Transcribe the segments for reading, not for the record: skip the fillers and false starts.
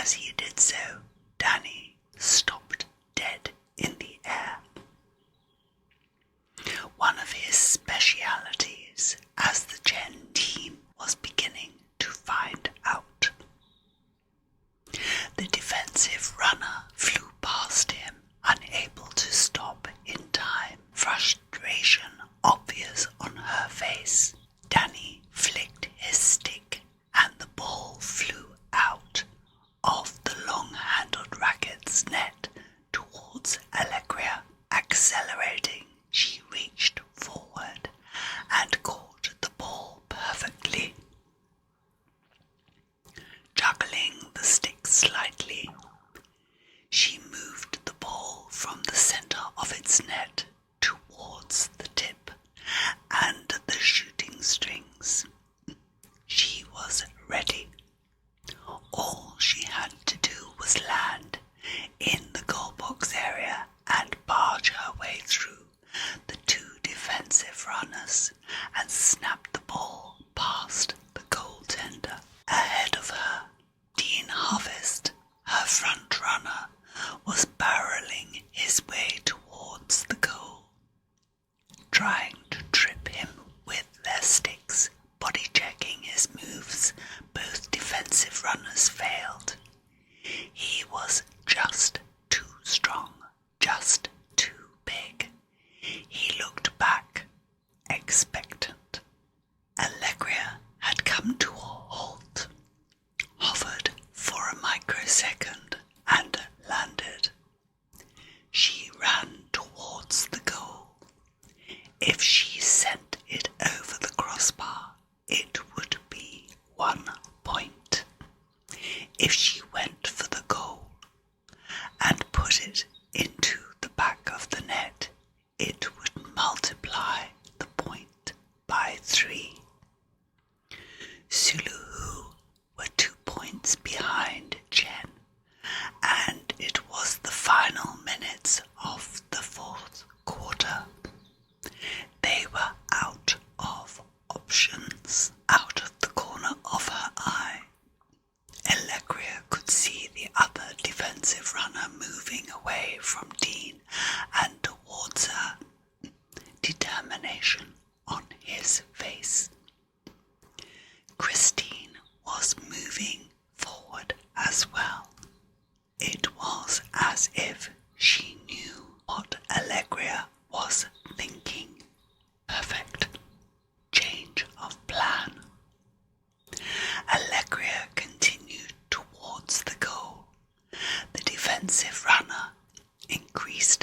As he did so, Danny stopped dead in the air. One of his specialities, as the Chén team was beginning to find out. The defensive runner flew past him, unable to stop in time, frustration obvious on her face. Danny flicked his stick and the ball flew out of the long-handled racket's net towards Allegria. Accelerating, she reached forward and caught the ball perfectly. Juggling the stick slightly, she moved the ball from the center of its net towards the tip and the shooting strings. She was ready. All she had to do was land in the goal box area and barge her way through the two defensive runners and snap the ball past the goaltender. Ahead of her, Dean Harvest, her front runner, was barreling his way towards the goal, trying to trip him with their sticks. Body checking his moves, both defensive runners failed. He was just too strong, just too big. He looked back, expectant. Allegria had come to a halt, hovered for a microsecond, and landed. She ran towards the goal. If she sent it over the crossbar, it would be 1 point. If she went for the goal and put it into the back of the net, it would multiply the point by 3. Suluhu were 2 points behind Chén, and it was the final minutes of the fourth quarter. They were out of options. Out of the corner of her eye, Allegria could see the other defensive runner moving away from Dean and towards her, determination on his face. Christine was moving forward as well. It was as if she knew what Allegria was thinking. Perfect change of plan. Allegria continued towards the goal. The defensive runner increased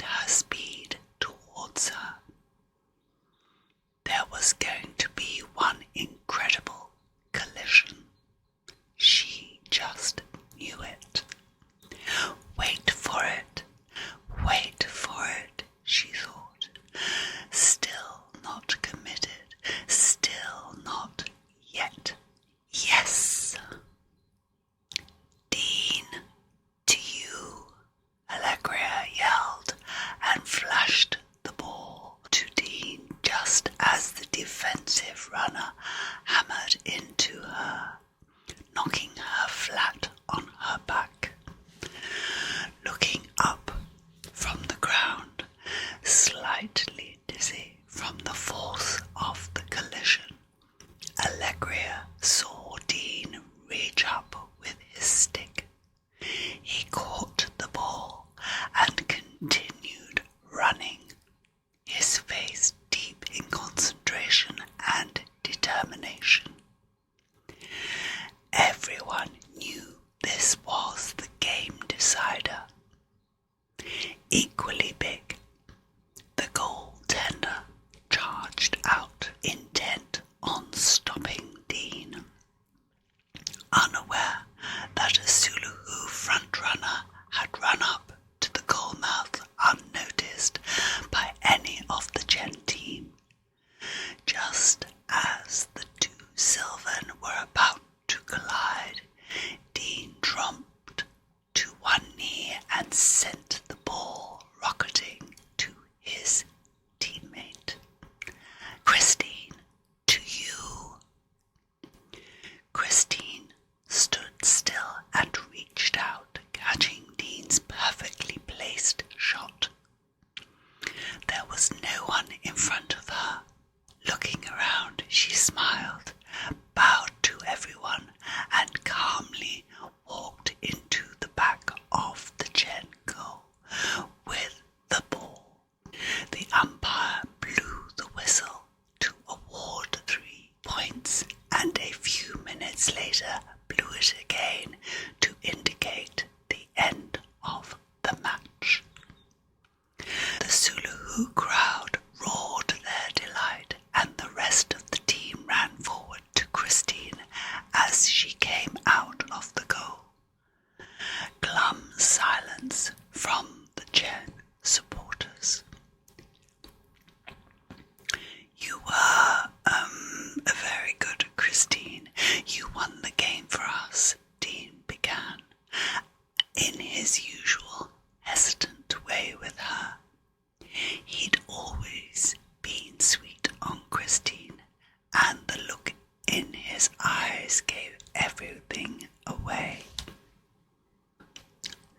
away.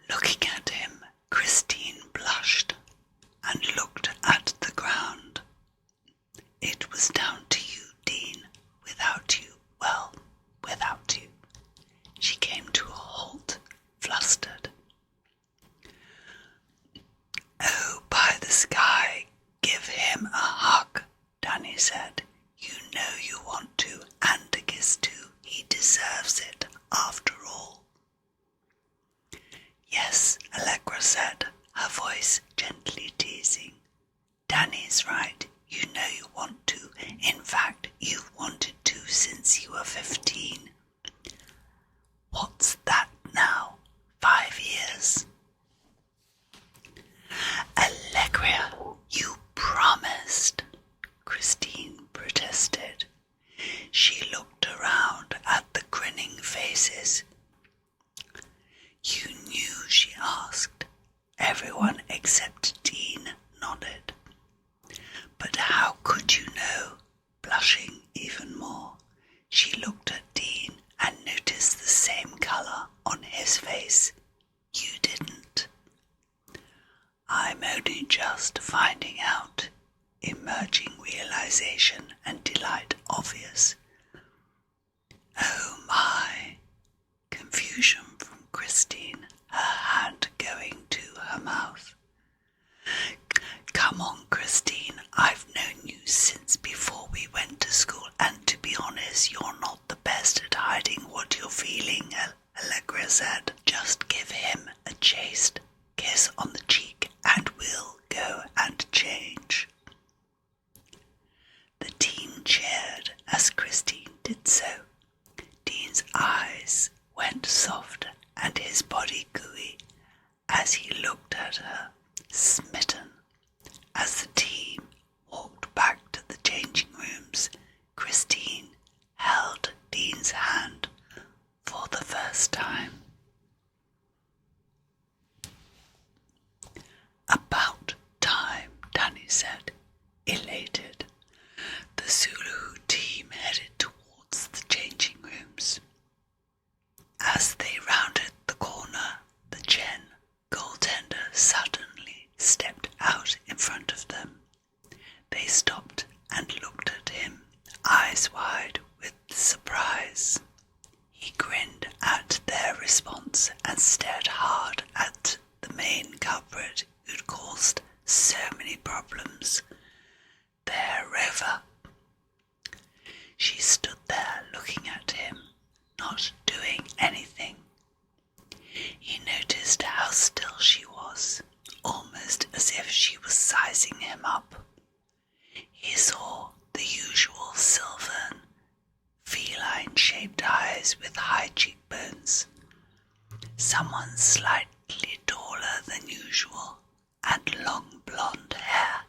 Looking at him, Christine blushed and looked at the ground. It was down to you, Dean. Without you, well, without you. She came to a halt, flustered. Oh, by the sky, give him a hug, Danny said. You know you want to, and a kiss too. He deserves it, after all. Yes, Allegra said, her voice gently teasing. Danny's right. You know you want to. In fact, you've wanted to since you were 15. What's that now? 5 years? Allegria, you promised, Christine protested. She looked around at the grinning faces. You knew, she asked. Everyone except Dean nodded. But how could you know? Blushing even more, she looked at Dean and noticed the same colour on his face. You didn't. I'm only just finding out. Emerging realization and delight obvious. Oh my. Confusion from Christine, her hand going to her mouth. Come on, Christine, I've known you since before we went to school, and to be honest, you're not the best at hiding what you're feeling, Allegra said. Just give him a chaste kiss on the cheek and we'll go and change. The team cheered as Christine did so. Dean's eyes went soft and his body gooey as he looked at her, smitten. As the team walked back to the changing rooms, Christine held Dean's hand for the first time. About time, Danny said, elated. The Zulu team headed towards the changing rooms. As they rounded the corner, the Chén goaltender suddenly stepped out in front of them. They stopped and looked at him, eyes wide with surprise. He grinned at their response and stared hard at the main culprit who'd caused so many problems. Their rover. She stood there looking at him, not doing anything. He noticed how still she was, almost as if she was sizing him up. He saw the usual silvern, feline-shaped eyes with high cheekbones, someone slightly taller than usual, and long blonde hair.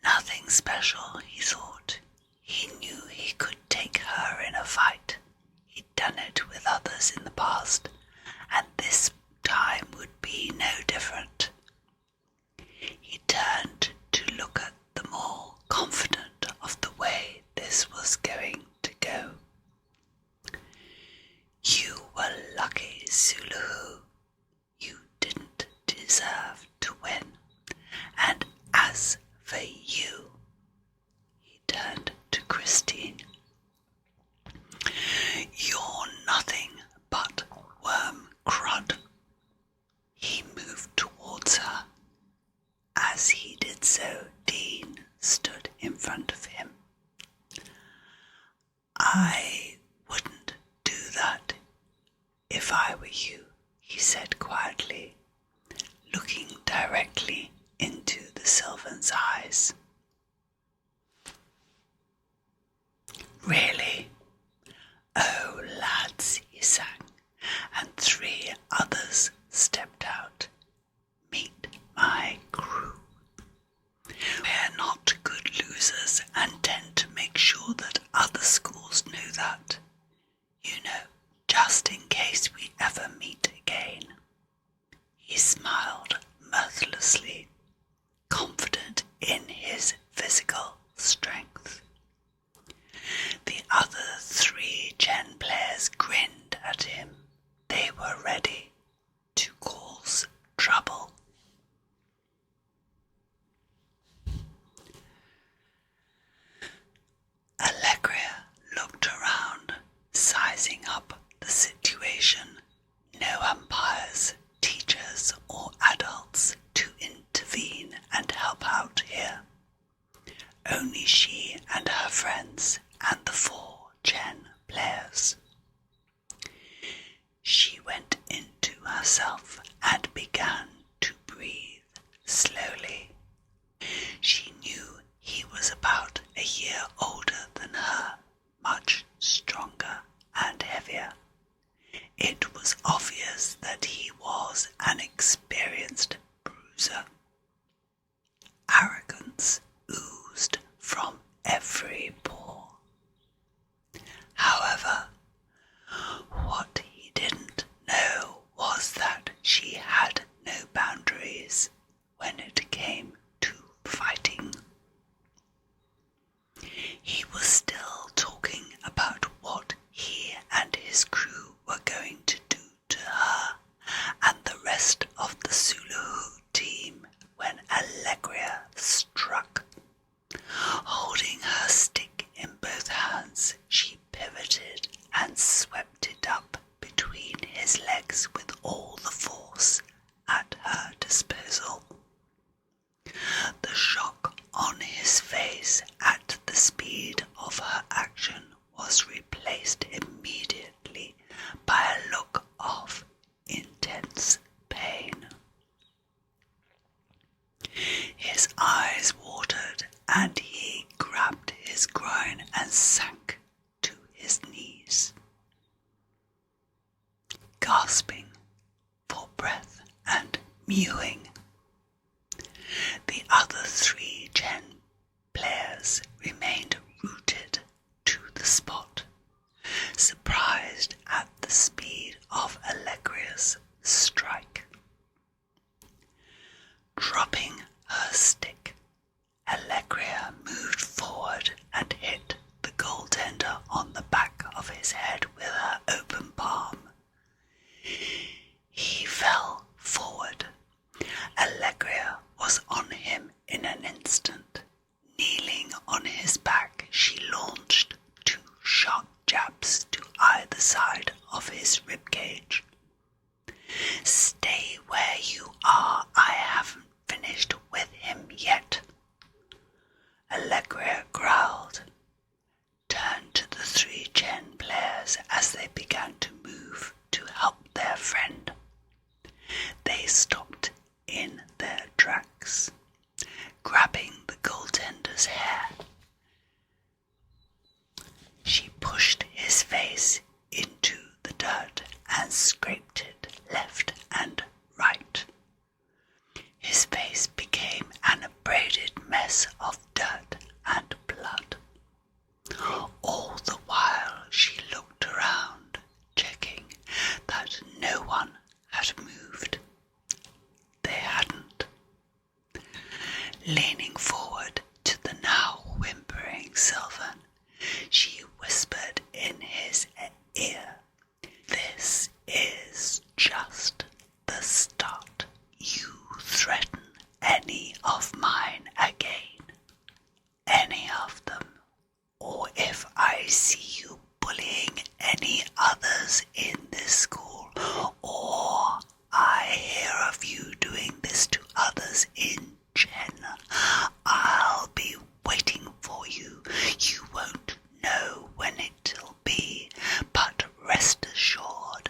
Nothing special, he thought. He knew he could take her in a fight. He'd done it with others in the past, and this time would be no different. He turned to look at them all, confident of the way this was going to go. You were lucky, Zulu. You didn't deserve to win. And as for you, he turned to Christine. You're nothing but worm crud. He moved towards her. As he did so, Dean stood in front of him. I wouldn't do that if I were you, he said quietly, looking directly into the Sylvan's eyes. Really? Oh, lads, he sang, and 3 others stepped out. Meet my crew. We're not good losers and tend to make sure that other schools know that. You know, just in case we ever meet again. He smiled mirthlessly, confident in his physical strength. The other 3 Chén players grinned the situation. No umpires, teachers, or adults to intervene and help out here. Only she and her friends and the 4 Chén players. She went into herself and began to breathe slowly. She knew he was about a year older than her, much stronger and heavier. It was obvious that he was an experienced bruiser. Arrogance oozed from every pore. However, what he didn't know was that she had no boundaries when it came to fighting. He was still talking about what he and his crew were going to do to her and the rest of the Suluhu team when Allegria struck. Holding her stick in both hands, she pivoted and swept it up between his legs with all the force at her disposal. The shock on his face at the speed of her action was replaced immediately by a look of intense pain. His eyes watered and he grabbed his groin and sank to his knees. Gasping for breath and mewing, the other 3 Chén players remained rooted to the spot, surprised at the speed of Allegria's strike. Dropping her stick, Allegria moved forward and hit the goaltender on the back of his head with her open palm. He fell forward. Allegria was on him in an instant. Kneeling on his back, she launched 2 sharp jabs to either side of his ribcage. "Stay where you are, I haven't finished with him yet," Allegria growled. Turned to the 3 Chén players as they began to move to help their friend. They stopped in their tracks, grabbing the goaltender's hair. She pushed his face into the dirt and scraped it left and right. His face became an abraded mess of dirt and blood. All the while she looked around, checking that no one had moved. They hadn't. Leaning forward to the now whimpering Sylvan, she whispered in his ear, "This is just the start. You threaten any of mine again, any of them, or if I see you bullying any others in this school, or I hear of you doing this to others in Chén, I'll be waiting for you. You won't know when it'll be, but rest assured,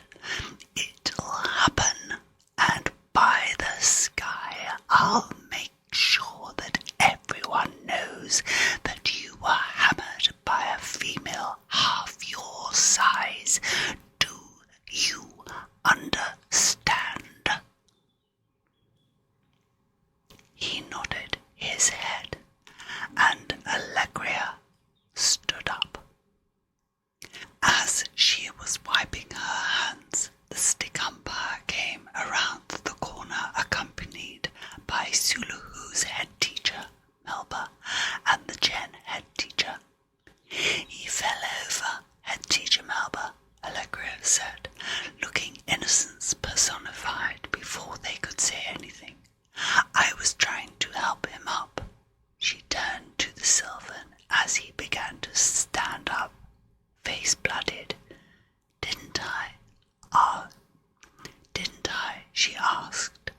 it'll happen, and by the sky, I'll make sure that everyone knows that you were hammered by a female half your size. Do you understand?" He nodded his head, and Allegria stood up. As she was wiping her hands, the stick umpire came around the corner accompanied by Suluhu's head teacher, Melba, and the Chén head teacher. "He fell over, head teacher Melba," Allegria said, looking innocence personified before they could say anything. "I was trying to help him up." She turned to the Sylvan as he began to stand up, face blooded. "Didn't Didn't I? She asked.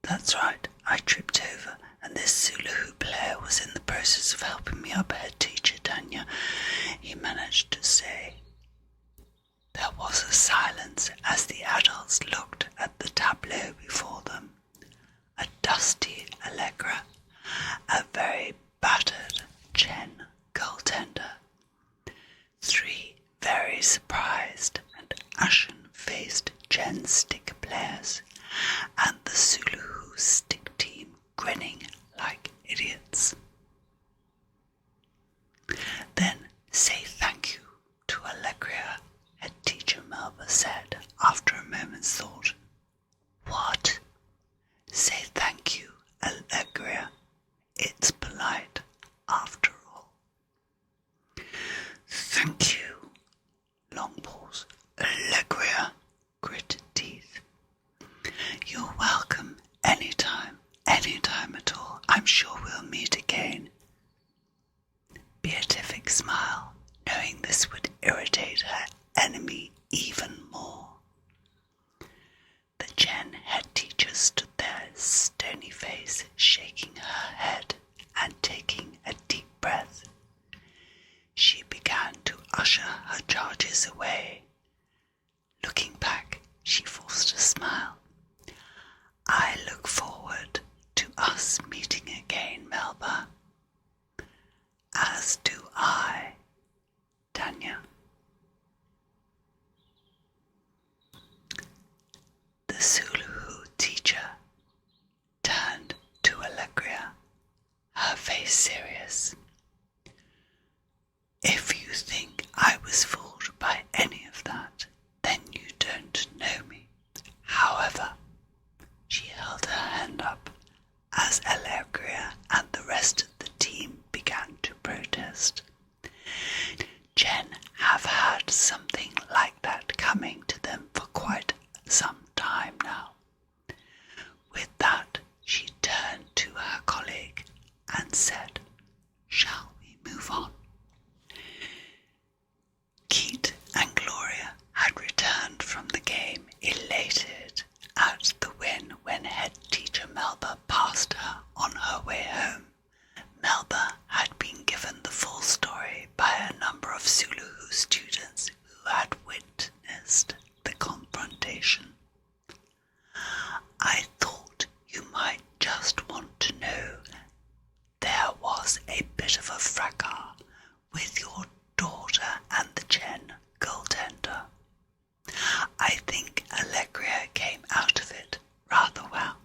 That's right, I tripped over, and this Zulu player was in the process of helping me up, head teacher Tanya, he managed to say. There was a silence as the adults looked at the tableau before them. A dusty Allegria, a very battered Chén goaltender, 3 very surprised and ashen-faced Chén stick players, and the Zulu stick team grinning like idiots. Then say thank you to Allegria, head teacher Melba said after a moment's thought. What? Say thank you, Allegria. It's polite, after all. Thank you. Long pause. Allegria, gritted teeth. You're welcome, anytime at all. I'm sure we'll meet again. Beatific smile, knowing this would irritate her enemy even more. The Chén head teacher stood there, stony face, shaking her head and taking a deep breath. She began to usher her charges away. Looking back, she forced a smile. I look forward to us meeting again, Melba. As do I, Tanya. The Zulu teacher turned to Allegria, her face serious. If you think I was fooled by any of that, then you don't know me. However, she held her hand up as Allegria and the rest of the team began to protest. Chén have had something like that coming to them for quite some time now. With that, she turned to her colleague and said, "Shall we move on?" Keith and Gloria had returned from the game, elated at the win when head teacher Melba passed her on her way home. Melba had been given the full story by a number of Zulu students who had witnessed the confrontation. I thought you might just want to know there was a bit of a fracas with your daughter and the Chén goaltender. I think Allegria came out of it rather well,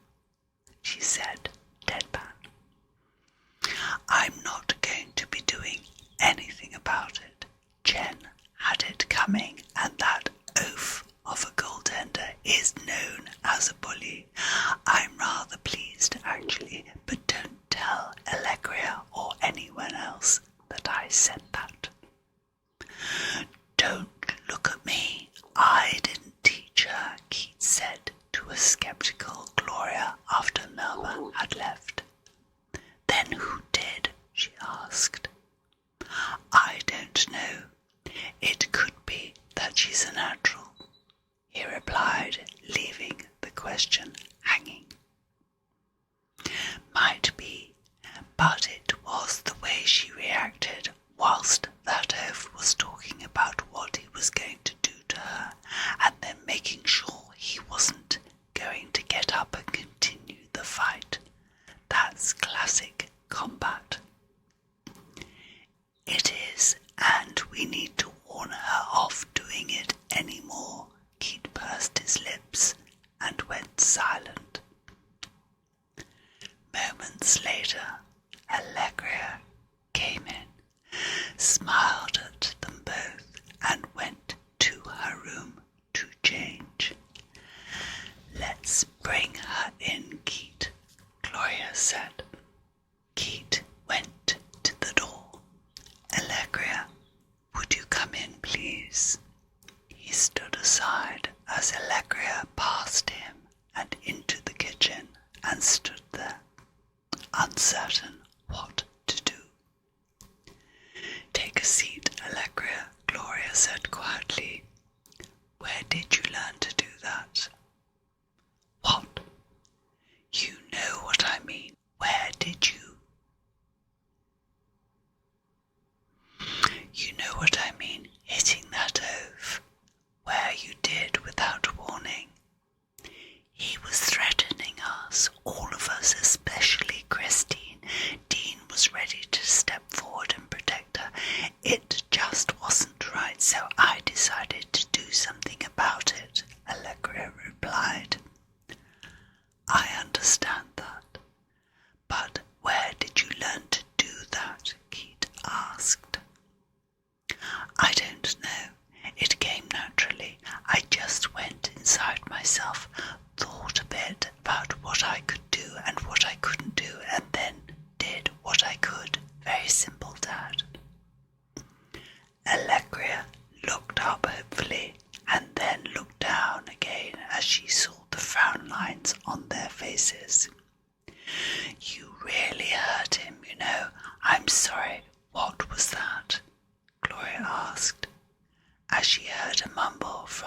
she said, deadpan. I'm not going to be doing anything about it. Chén had it coming, and that oaf of a goaltender is known as a bully. I'm rather pleased, actually, but don't tell Allegria or anyone else that I said that. Don't look at me. I didn't teach her, Keith said to a skeptical Gloria after Melba had left. Then who did? She asked. I don't know. It could be that she's a natural, he replied, leaving the question hanging. Might be, but it was the way she reacted whilst that oaf was talking about what he was going to do to her, and then making sure he wasn't going to get up and continue the fight. That's classic combat. It is, and we need to warn her off doing it anymore. Keith pursed his lips and went silent. Moments later, Allegria came in, smiled at them both, and went to her room to change. Let's bring her in, Keith, Gloria said. Keith went to the door. Allegria, would you come in, please? He stood aside as Allegria passed him and into the kitchen and stood there, uncertain what to do. Take a seat, Allegria, Gloria said quietly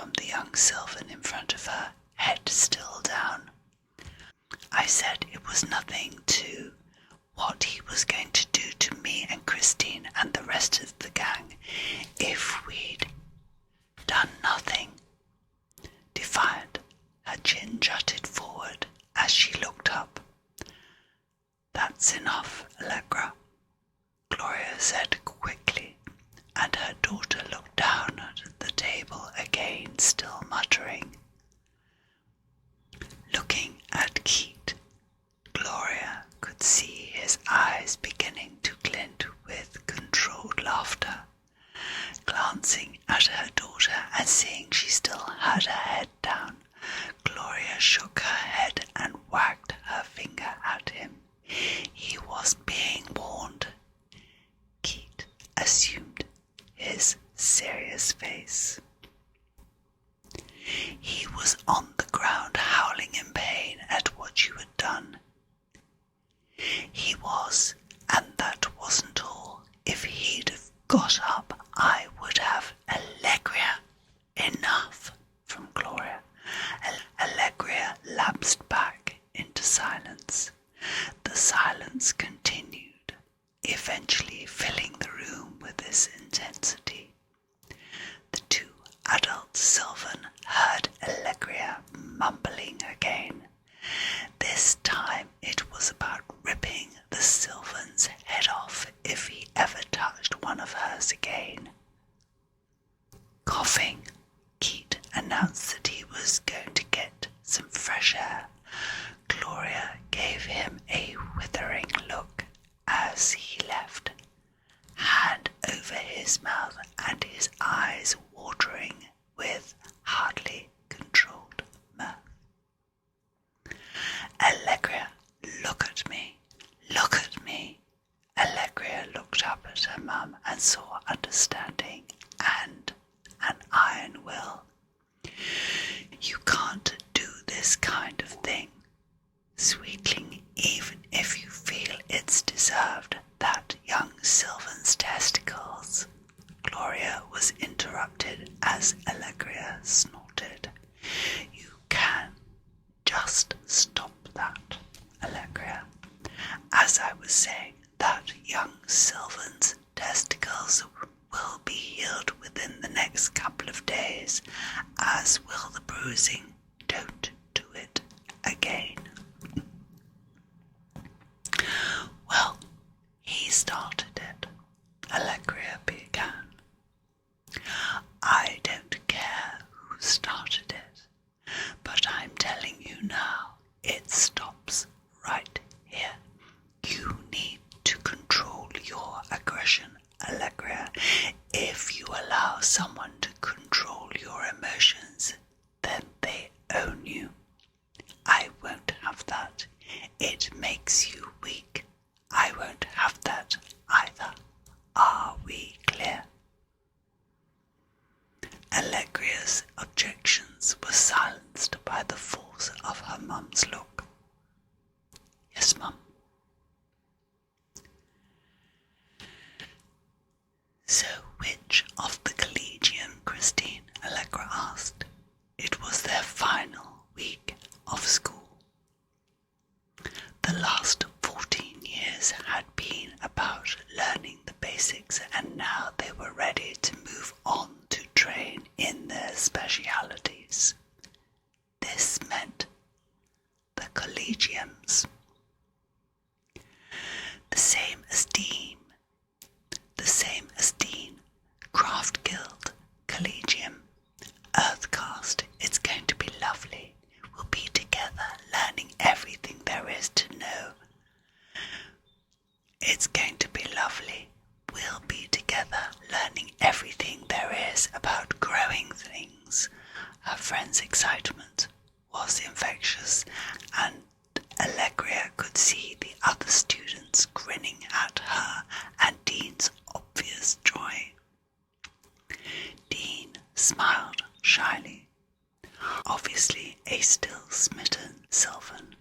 from the young Sylvan in front of her, head still down. I said it was nothing to what he was going to do to me and Christine and the rest of the gang if we'd done nothing. Defiant, her chin jutted forward as she looked up. That's enough, Allegra, Gloria said quickly, and her daughter looked down at the table again, still muttering. Looking at Keith, Gloria could see his eyes beginning to glint with controlled laughter. Glancing at her daughter and seeing she still had her head down, Gloria shook her head and wagged her finger at him. He was being warned. Keith assumed his serious face. He was on the ground howling in pain at what you had done. He was, and that wasn't all. If he'd have got up, I would have. Allegria, enough, from Gloria. Allegria lapsed back into silence. The silence continued, eventually filling the room with its intensity. The two adult Sylvan heard Allegria mumbling again. This time it was about ripping the Sylvan's head off if he ever touched one of hers again. Coughing, Keith announced that he was going to get some fresh air. Gloria gave him a withering look as he left, hand over his mouth and his eyes watering with hardly controlled mirth. Allegria, look at me, look at me. Allegria looked up at her mum and saw understanding and an iron will. You can't do this kind of thing, sweetling, even if you feel it's deserved. That young Sylvan's testicles. Gloria was interrupted as Allegria snorted. You can just stop that, Allegria. As I was saying, that young Sylvan's testicles will be healed within the next couple of days, as will the bruising. Don't do it again. Well, he started it, Allegria began. I don't care who started it, but I'm telling you now, it stops right here. You need to control your aggression, Allegria. If you allow someone to control your emotions, then they own you. I won't have that. It makes you weak. I won't have that either. Are we clear? Allegria's objections were silenced by the force of her mum's look. Yes, Mum. So which of the Collegium, Christine? Allegra asked. It was their final week of school. The last 14 years had been about learning the basics, and now they were ready to move on to train in their specialities. This meant the Collegiums. The same as Dean, Craft Guild, Collegium, Earthcast. It's going to be lovely. We'll be together learning everything there is to know. It's going to be lovely. We'll be together learning everything there is about growing things. Her friend's excitement was infectious, and Allegria could see the other students grinning at her and Dean's obvious joy. Dean smiled shyly, obviously a still smitten Sylvan.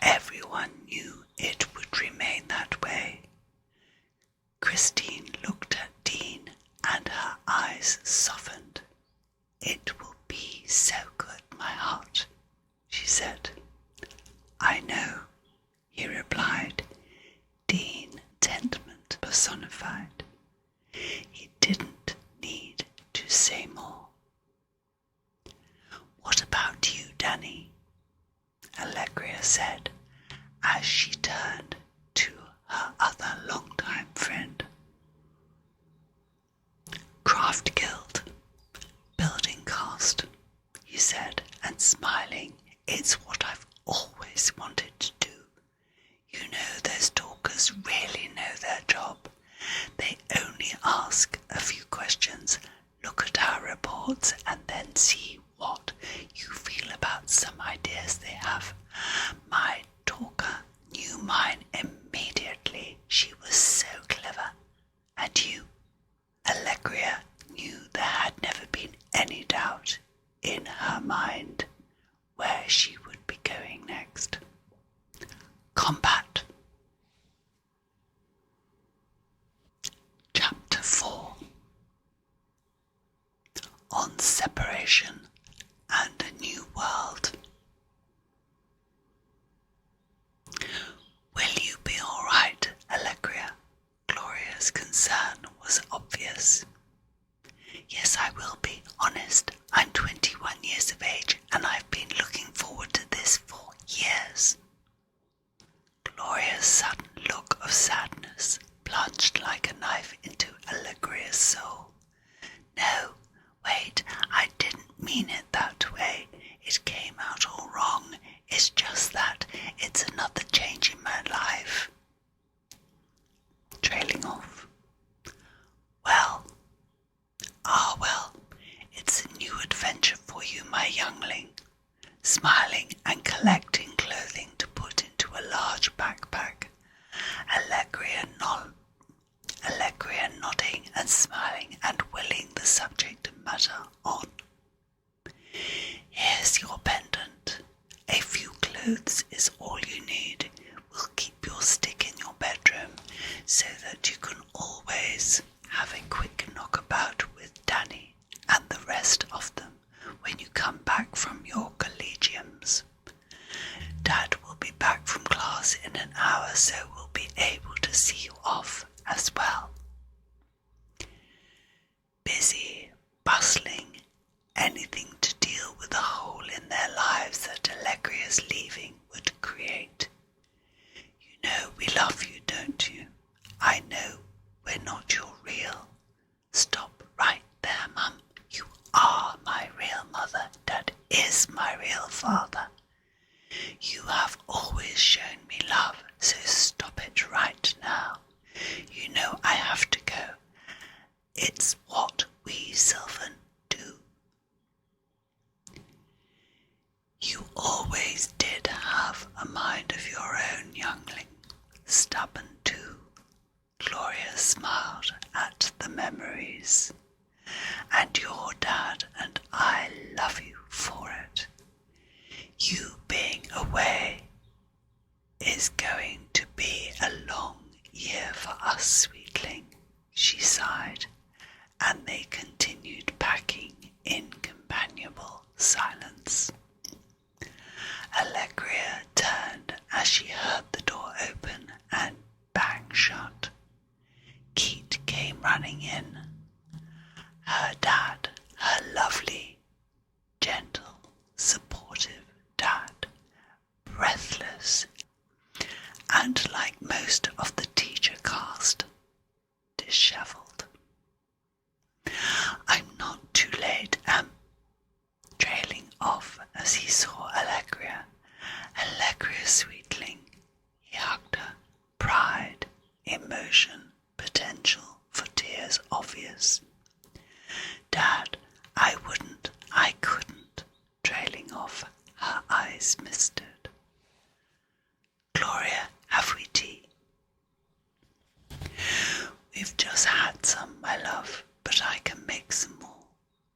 Everyone knew it would remain that way. Christine looked at Dean and her eyes softened. say more. What about you, Danny? Allegria said as she turned to her other longtime friend. Craft Guild, building cast, he said, and smiling. It's what I've always wanted to do. You know, those talkers really know their job. They only ask a few questions, look at our reports, and then see what you feel about some ideas they have. My talker knew mine immediately. She was so clever. And you, Allegria, knew there had never been any doubt in her mind where she would be going next. Combat. Chapter 4. On Separation and a New World. Will you be all right, Allegria? Gloria's concern was obvious. Yes, I will be. Honest, I'm 21 years of age and I've been looking forward to this for years. Gloria's sudden look of sadness plunged like a knife into Allegria's soul. No, wait, I didn't mean it that way. It came out all wrong. It's just that it's another change in my life. Trailing off. Well, it's a new adventure for you, my youngling. Smiling and collecting clothing to put into a large backpack. Allegria nodding and smiling and willing the subject matter on. Here's your pendant. A few clothes is all you need. We'll keep your stick in your bedroom so that you can always have a quick knockabout with Danny and the rest of them when you come back from your collegiums. Dad will be back from class in an hour, so we'll be able to see you off as well. Busy, bustling, anything to deal with the hole in their lives that Allegria's leaving would create. You know we love you, don't you? I know we're not your real. Stop right there, Mum. You are my real mother. Dad is my real father. You have always shown me love, so stop it right now. You know I have to go. It's what we Sylvan do. You always did have a mind of your own, youngling. Stubborn too. Gloria smiled at the memories. And your dad and I love you for it. You being away is going to be a long year for us, sweetling, she sighed, and they continued packing in companionable silence. Allegria turned as she heard the door open and bang shut. Keat came running in. Her dad, her lovely, gentle, supportive dad, breathless, and like most of the teacher cast, dishevelled. I'm not too late, trailing off as he saw Allegria. Allegria, sweetling. He hugged her. Pride, emotion, potential for tears obvious. Dad, I couldn't, trailing off, her eyes misted. Gloria, have we tea? We've just had some, my love, but I can make some more.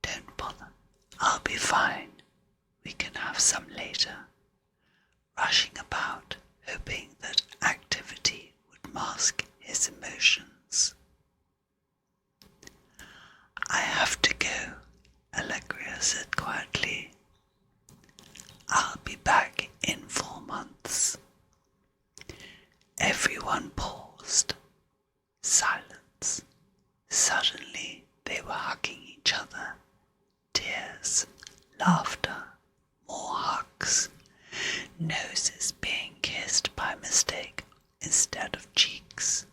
Don't bother. I'll be fine. We can have some later. Rushing about, hoping that activity would mask his emotions. I have to go, Allegria said quietly. I'll be back in 4 months. Everyone paused. Silence. Suddenly they were hugging each other laughter, more hugs, noses being kissed by mistake instead of cheeks,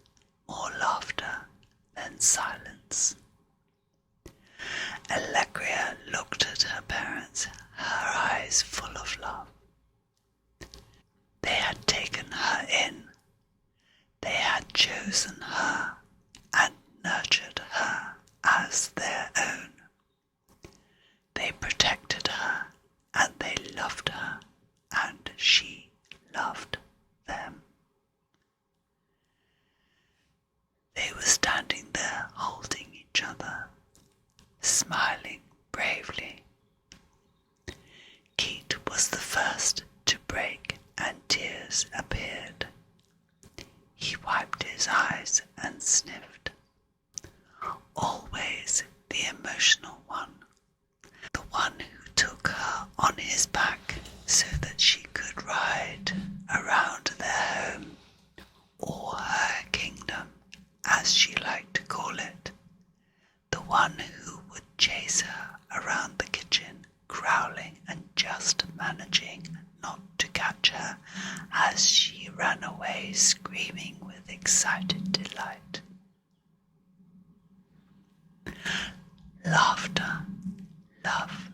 more laughter than silence. Allegria looked at her parents, her eyes full of love. They had taken her in. They had chosen her and nurtured her as their own. They protected her and they loved her, and she loved them. They were standing there holding each other, smiling bravely. Keith was the first to break and tears appeared. He wiped his eyes and sniffed. Always the emotional one, the one who took her on his back so that she could ride around their home, or her kingdom, as she liked to call it, the one who would chase her around the kitchen, growling and just managing not to catch her as she ran away screaming with excited delight. Laughter, love,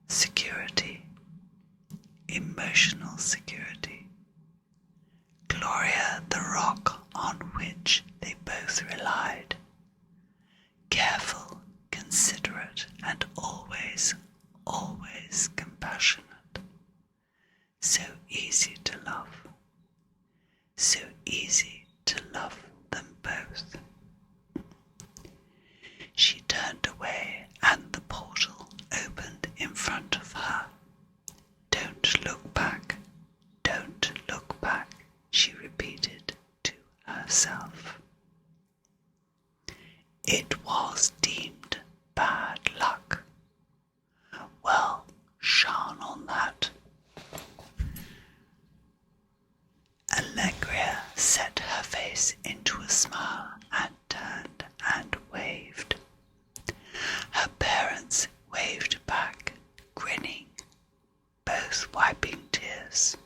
security, emotional security. Gloria, the rock on which they both relied. Careful, considerate, and always, always compassionate. So easy to love. So easy to love them both. She turned away and the portal opened in front of her. Don't look back. Don't look back, she repeated to herself. It was deemed bad luck. Well, shone on that. Allegria set her face into a smile and turned and waved. Her parents waved back, grinning, both wiping tears.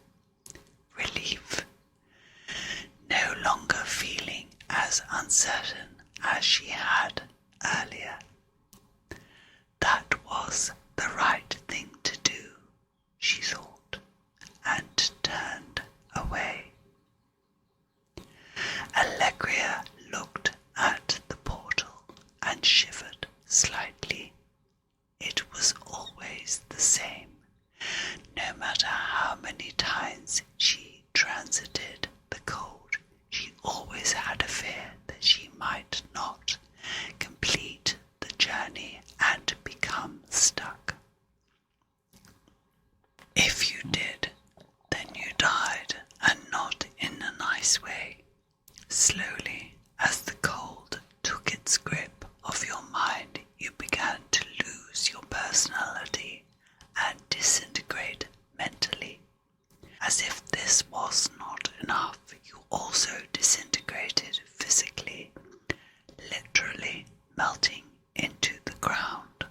Relief. No longer feeling as uncertain as she had earlier. That was the right thing to do, she thought, and turned away. Allegria looked at the portal and shivered slightly. It was always the same. No matter how many times she transited the cold, she always had a fear that she might not complete the journey and become stuck. If you did, then you died, and not in a nice way. Slowly, as the cold took its grip of your mind, you began to lose your personality and disintegrate mentally. As if this was not enough, you also disintegrated physically, literally melting into the ground.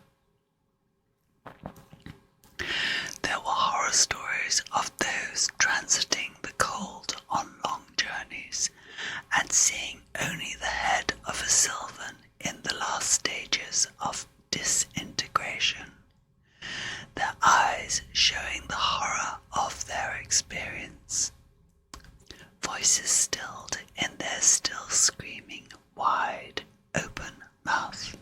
There were horror stories of those transiting the cold on long journeys and seeing only the head of a sylvan in the last stages of disintegration, their eyes showing the horror of their experience. Voices stilled in their still screaming, wide open mouth.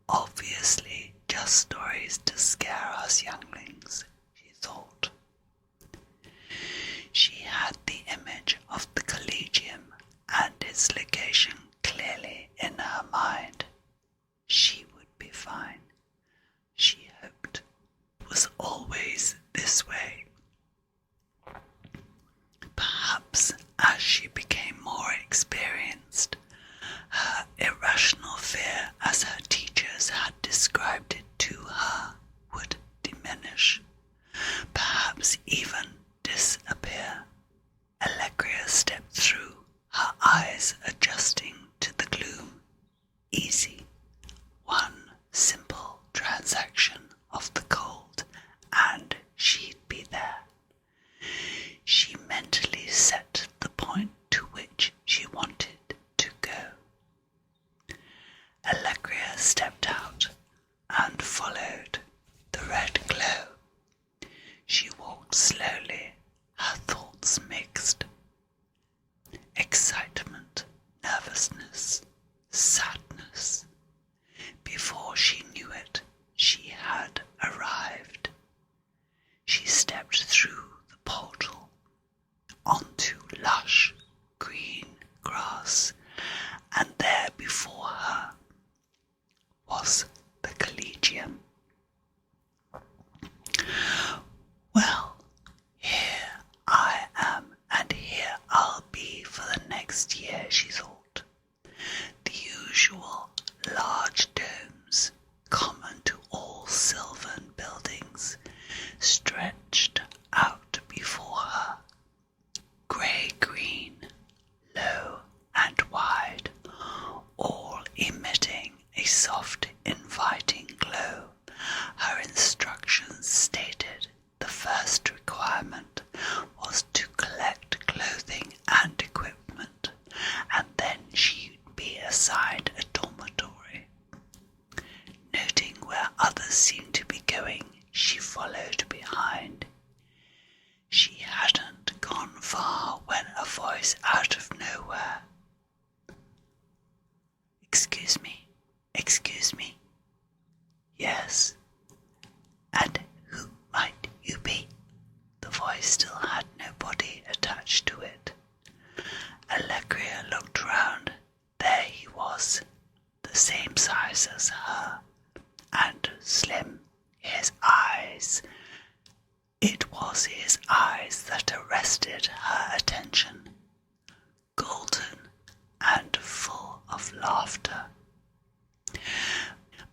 Obviously just stories to scare us younglings, she thought. She had the image of the Collegium and its location clearly in her mind. She would be fine, she hoped. It was always this way. Perhaps as she became more experienced, her irrational fear, as her teachers had described it to her, would diminish, perhaps even disappear. Allegria stepped through, her eyes adjusting to the gloom. Easy. One simple transaction of the cold, slowly, her thoughts mixed. Excitement, nervousness, sadness. Before she knew it, she had arrived. She stepped through the portal onto lush green grass, and there before her was the Collegium. Well, here I am, and here I'll be for the next year, she thought. The usual large domes, common to all sylvan buildings, stretched out before her, grey-green, low and wide, all emitting a soft, inviting glow. Her instructions stated the first requirement was to collect clothing and equipment, and then she'd be assigned a dormitory. Noting where others seemed to be going, she followed behind. She hadn't gone far when a voice out of nowhere. Excuse me, excuse me. Yes. And who might you be? The voice still had no body attached to it. Allegria looked round. There he was, the same size as her, and slim. His eyes. It was his eyes that arrested her attention, golden and full of laughter.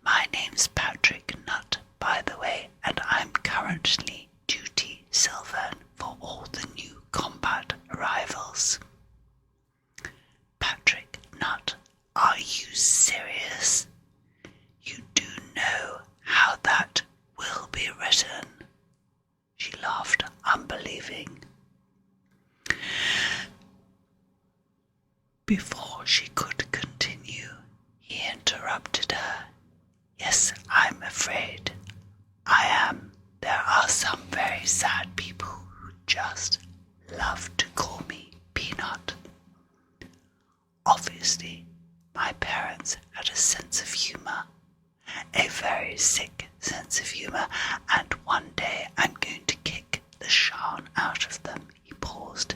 My name's Patrick Nutt, by the way, and I'm currently duty Sylvan for all the new combat arrivals. Patrick Nutt, are you serious? You do know how that will be written? She laughed, unbelieving. Before she could continue, he interrupted her. Yes, I'm afraid I am. There are some very sad people who just love to call me Peanut. Obviously, my parents had a sense of humour, a very sick sense of humour, and one day I'm going to kick the Chén out of them. He paused.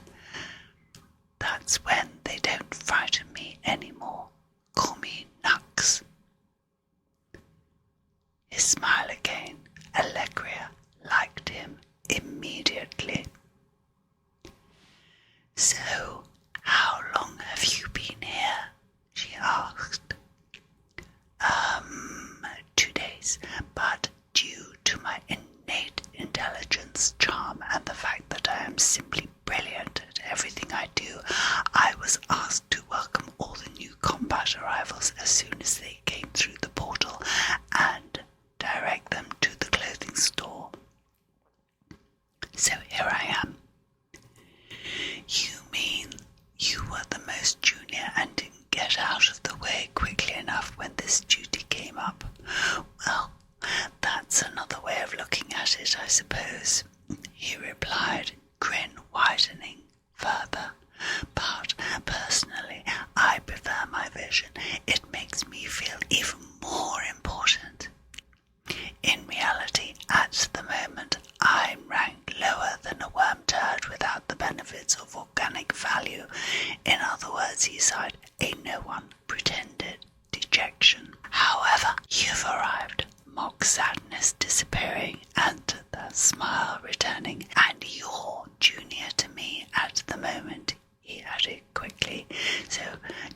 That's when they don't frighten me anymore. Call me Nux. His smile again. Allegria liked him immediately. So, how long have you been here? She asked. 2 days, but due to my innate intelligence, charm, and the fact that I am simply brilliant at everything I do, I was asked to welcome all the new combat arrivals as soon as they came through the portal and direct them to the clothing store. So here I am. You mean you were the most junior and didn't get out of the way quickly enough when this duty came up? Well, that's another way of looking at it, I suppose, he replied, grin widening further. But personally, I prefer my vision. It makes me feel even more important. In reality, at the moment, I'm ranked lower than a worm turd without the benefits of organic value. In other words, he sighed, a no one pretended dejection. However, you've arrived, mock sadness disappearing and the smile returning, and you're junior to me at the moment, he added quickly. So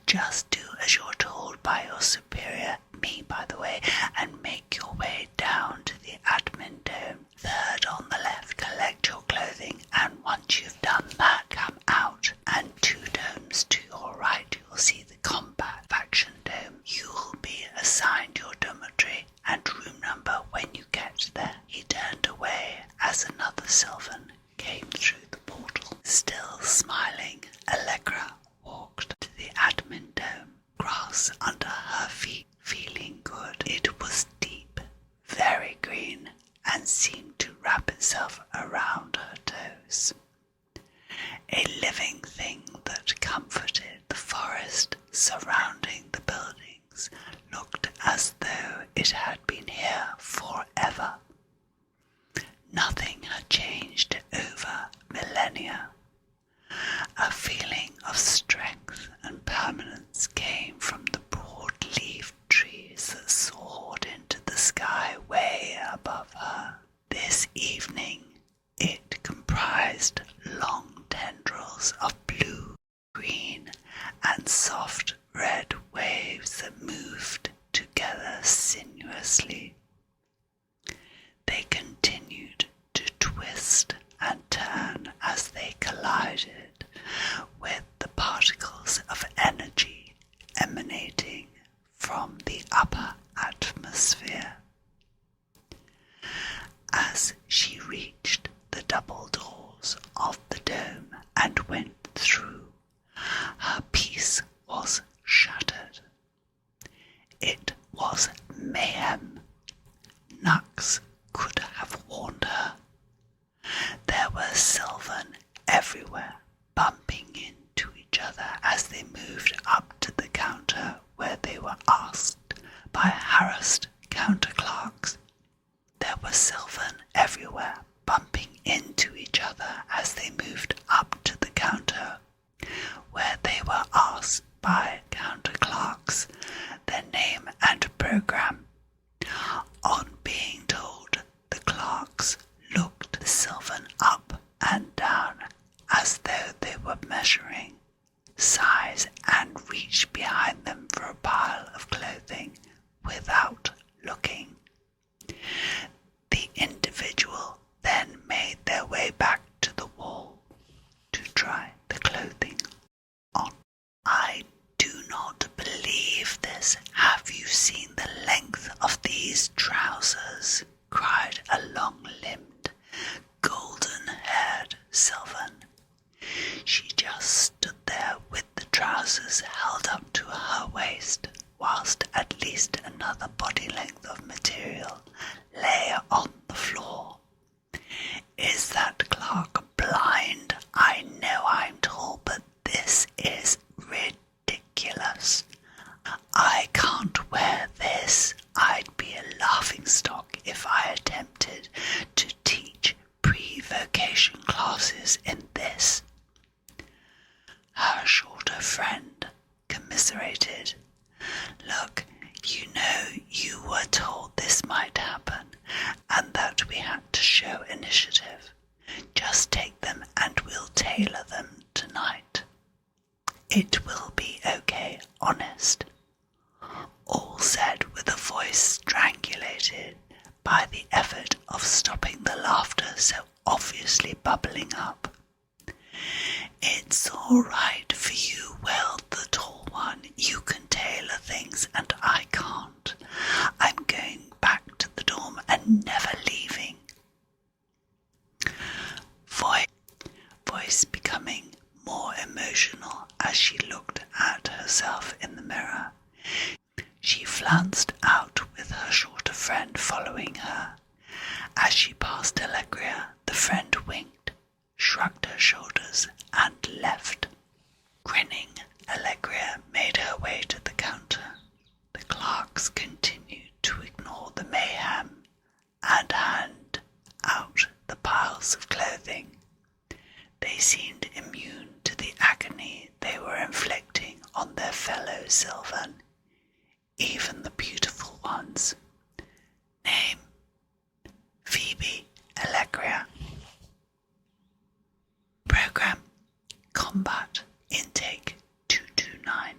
just do as you're told by your superior, me by the way, and make your way down to the admin dome. Third on the left, collect your clothing, and once you've done that, come out, and 2 domes to your right you'll see the combat faction dome. You'll be assigned your dormitory and room number when you get there. He turned away as another Sylvan came through the portal. Still smiling, Allegra walked to the admin dome, grass under her feet, feeling good. It was deep, very green, and seemed to wrap itself around her waves. A living thing that comforted the forest surrounding the buildings looked as though it had been here forever. Nothing had changed over millennia. A feeling of strength and permanence came from the broad-leaved trees that soared into the sky way above her. This evening it comprised long tendrils of blue, green, and soft red waves that moved together sinuously. They continued to twist and turn as they collided with the particles of energy emanating from the upper atmosphere. As she reached the double doors of the dome and went through, her peace was shattered. It was mayhem. Nux could have warned her. There were Sylvan everywhere, bumping into each other as they moved up to the counter where they were asked by harassed counter-clerks. There were Sylvan everywhere, bumping into each other as they moved up to the counter where they were asked by counter-clerks their name and program. On being told, the clerks looked Sylvan up and down as though they were measuring size and reached behind them for a pile of clothing without looking. The individual then made their way back to the wall to try the clothing on. I do not believe this. Have you seen the length of these trousers? Cried a long-limbed, golden-haired Sylvan. She just stood there with the trousers held up to her waist, whilst at least another body length of material lay on the floor. Is that clerk blind? I know I'm tall, but this is ridiculous. I can't wear this. I'd be a laughingstock if I attempted to teach pre-vocation classes in this. Her shorter friend commiserated. Look, you know you were told this might happen and that we had to show initiative. Just take them and we'll tailor them tonight. It will be okay, honest. All said with a voice strangulated by the effort of stopping the laughter so obviously bubbling up. It's all right for you, wailed the tall one. You can tailor things and I can't. I'm going back to the dorm and never leaving. Voice becoming more emotional as she looked at herself in the mirror. She flounced out with her shorter friend following her. As she passed Allegria, the friend winked, shrugged her shoulders, and left. Grinning, Allegria made her way to the counter. The clerks continued to ignore the mayhem and hand out the piles of clothing. They seemed immune to the agony they were inflicting on their fellow Sylvan, even the beautiful ones. Name: Phoebe Allegria. Program: Combat Intake 229.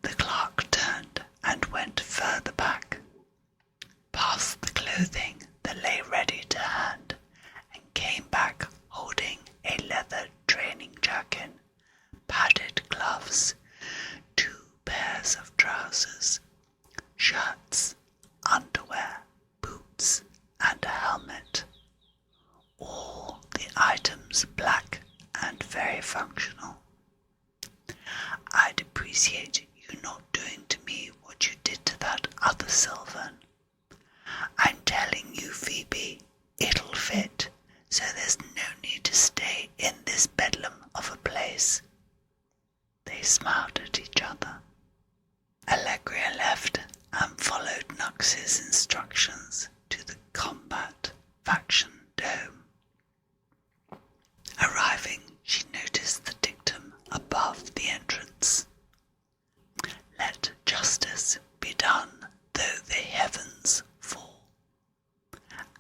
The clerk turned and went further back, past the clothing that lay ready to hand, and came back holding a leather training jacket, padded gloves, 2 pairs of trousers, shirts, underwear, boots, and a helmet. All the items black and very functional. I'd appreciate you not doing to me what you did to that other Sylvan. I'm telling you, Phoebe, it'll fit, so there's no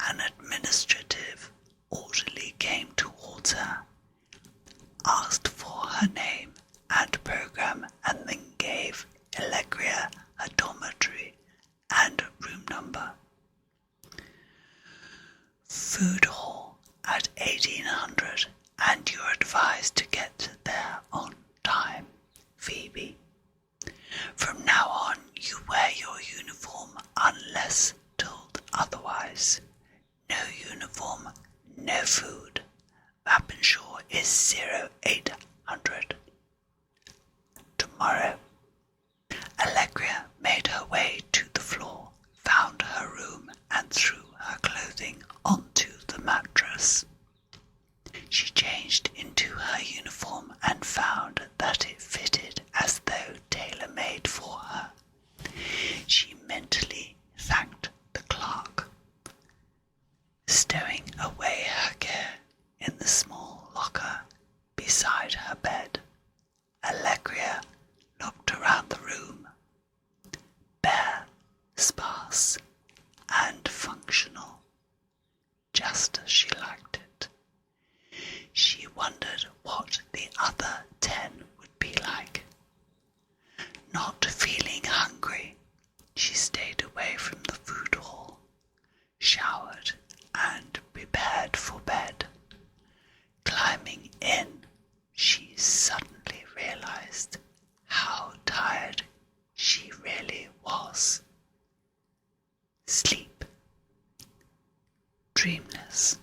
An administrative orderly came towards her, asked for her name and program, and then gave Allegria her dormitory and room number. Food hall at 1800, and you're advised to get there on time, Phoebe. From now on, you wear your uniform unless told otherwise. No uniform, no food. Vapenshaw is 0800. Tomorrow. Allegria made her way to the floor, found her room, and threw her clothing onto the mattress. She changed into her uniform and found that it fitted as though tailor-made for her. She mentally thanked the clerk. Stowing away her gear in the small locker beside her bed, Allegria looked around the room. Bare, sparse, and functional, just as she liked it. She wondered what the other 10 would be like. Not feeling hungry, she stayed away from the food hall, showered, and prepared for bed. Climbing in, she suddenly realized how tired she really was. Sleep. Dreamless.